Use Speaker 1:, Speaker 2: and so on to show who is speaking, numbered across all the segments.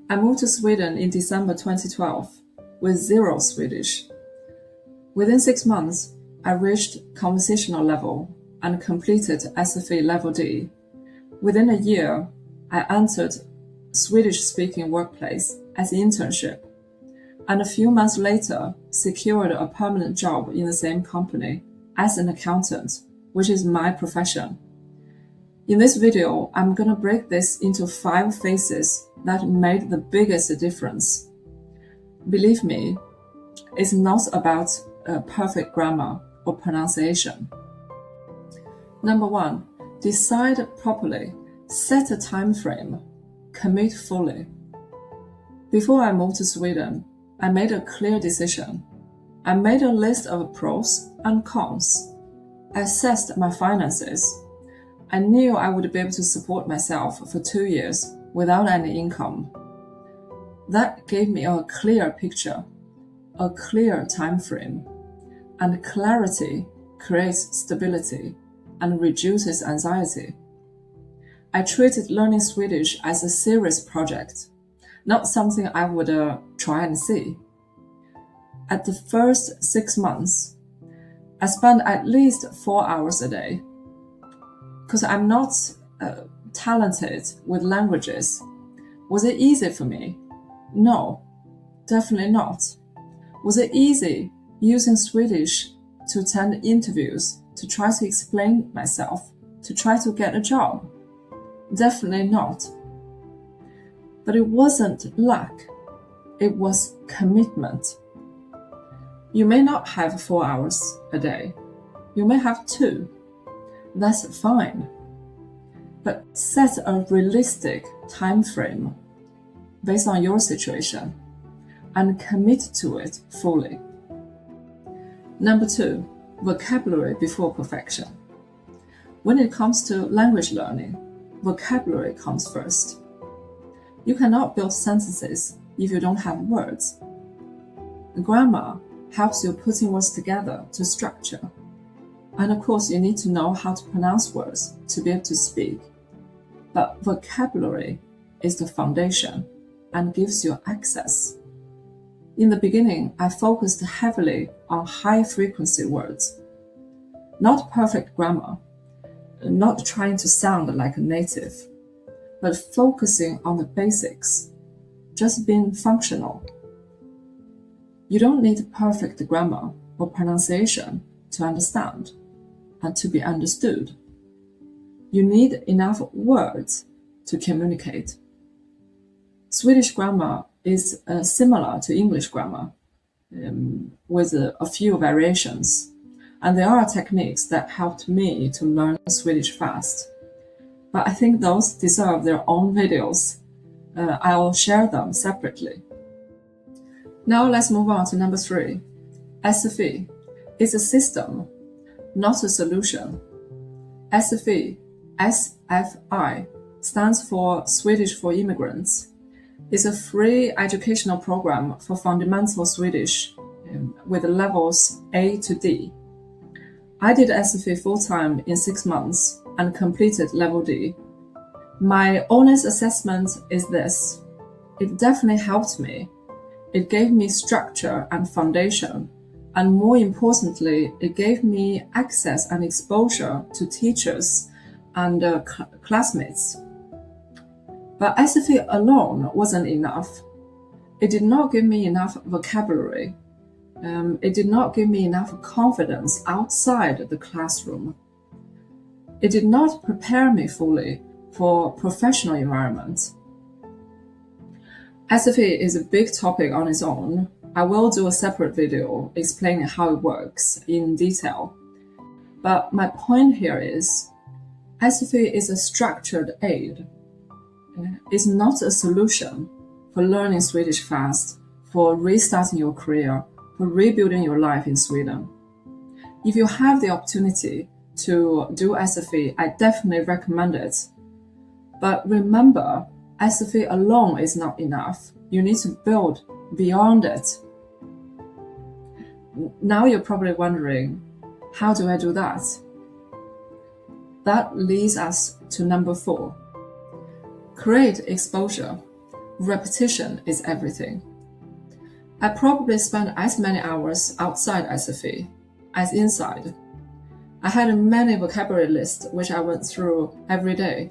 Speaker 1: I moved to Sweden in December 2012 with zero Swedish. Within 6 months, I reached conversational level and completed SFI Level D. Within a year, I entered Swedish-speaking workplace as an internship, and a few months later secured a permanent job in the same company as an accountant, which is my profession. In this video, I'm gonna break this into 5 phases that made the biggest difference. Believe me, it's not about perfect grammar or pronunciation. Number 1, decide properly, set a time frame, commit fully. Before I moved to Sweden, I made a clear decision. I made a list of pros and cons. I assessed my finances. I knew I would be able to support myself for 2 years without any income. That gave me a clear picture, a clear time frame, and clarity creates stability and reduces anxiety. I treated learning Swedish as a serious project, not something I would try and see. At the first 6 months, I spent at least 4 hours a day. Because I'm not talented with languages. Was it easy for me? No, definitely not. Was it easy using Swedish to attend interviews, to try to explain myself, to try to get a job? Definitely not. But it wasn't luck. It was commitment. You may not have 4 hours a day. You may have 2. That's fine. But set a realistic time frame based on your situation and commit to it fully. Number 2, vocabulary before perfection. When it comes to language learning, vocabulary comes first. You cannot build sentences if you don't have words. Grammar helps you putting words together to structure. And of course, you need to know how to pronounce words to be able to speak. But vocabulary is the foundation and gives you access. In the beginning, I focused heavily on high-frequency words. Not perfect grammar, not trying to sound like a native, but focusing on the basics, just being functional. You don't need perfect grammar or pronunciation to understand and to be understood. You need enough words to communicate. Swedish grammar is similar to English grammar with a few variations. And there are techniques that helped me to learn Swedish fast. But I think those deserve their own videos. I'll share them separately. Now let's move on to number 3. SFI is a system, not a solution. SFI, SFI, stands for Swedish for Immigrants. It's a free educational program for fundamental Swedish with levels A to D. I did SFI full-time in 6 months and completed Level D. My honest assessment is this. It definitely helped me. It gave me structure and foundation. And more importantly, it gave me access and exposure to teachers and classmates. But SFI alone wasn't enough. It did not give me enough vocabulary. It did not give me enough confidence outside the classroom. It did not prepare me fully for professional environment. SFI is a big topic on its own. I will do a separate video explaining how it works in detail. But my point here is, SFI is a structured aid. It's not a solution for learning Swedish fast, for restarting your career, for rebuilding your life in Sweden. If you have the opportunity to do SFI, I definitely recommend it. But remember, SFI alone is not enough. You need to build beyond it. Now you're probably wondering, how do I do that? That leads us to number 4. Create exposure. Repetition is everything. I probably spent as many hours outside SFI as inside. I had many vocabulary lists which I went through every day.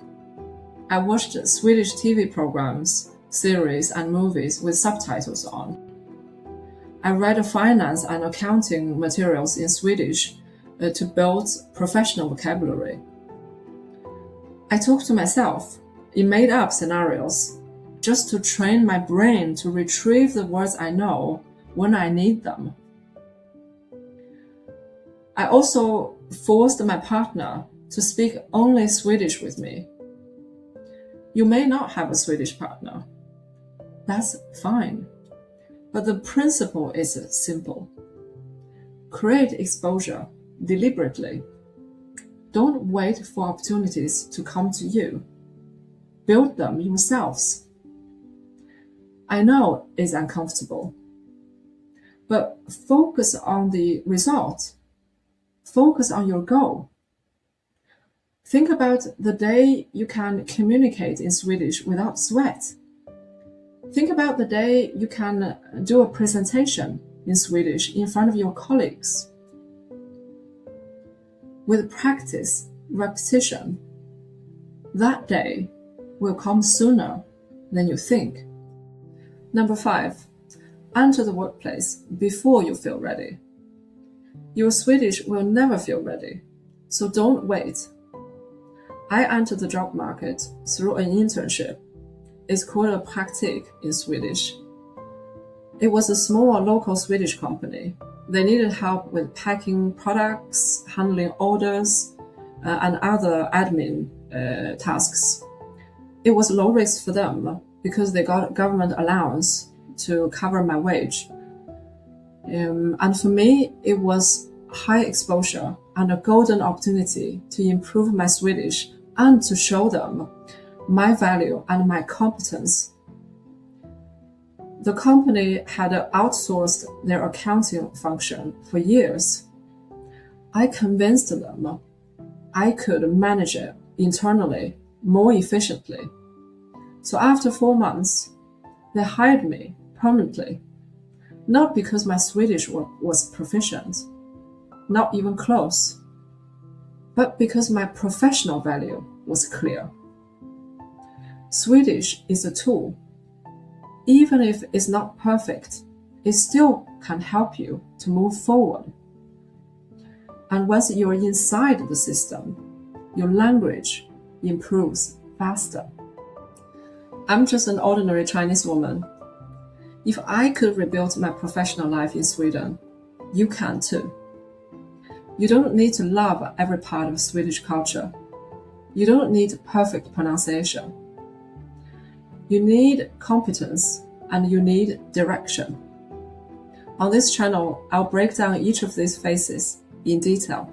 Speaker 1: I watched Swedish TV programs, series, and movies with subtitles on. I read finance and accounting materials in Swedish to build professional vocabulary. I talked to myself in made-up scenarios just to train my brain to retrieve the words I know when I need them. I also forced my partner to speak only Swedish with me. You may not have a Swedish partner. That's fine. But the principle is simple. Create exposure deliberately. Don't wait for opportunities to come to you. Build them yourselves. I know it's uncomfortable, but focus on the result. Focus on your goal. Think about the day you can communicate in Swedish without sweat. Think about the day you can do a presentation in Swedish in front of your colleagues. With practice, repetition, that day will come sooner than you think. Number 5, enter the workplace before you feel ready. Your Swedish will never feel ready, so don't wait. I entered the job market through an internship. It's called a praktik in Swedish. It was a small local Swedish company. They needed help with packing products, handling orders, and other admin tasks. It was low risk for them because they got government allowance to cover my wage. And for me, it was high exposure and a golden opportunity to improve my Swedish and to show them my value and my competence. The company had outsourced their accounting function for years. I convinced them I could manage it internally more efficiently. So after 4 months, they hired me permanently, not because my Swedish was proficient, not even close, but because my professional value was clear. Swedish is a tool. Even if it's not perfect, it still can help you to move forward. And once you're inside the system, your language improves faster. I'm just an ordinary Chinese woman. If I could rebuild my professional life in Sweden, you can too. You don't need to love every part of Swedish culture. You don't need perfect pronunciation. You need competence and you need direction. On this channel, I'll break down each of these phases in detail.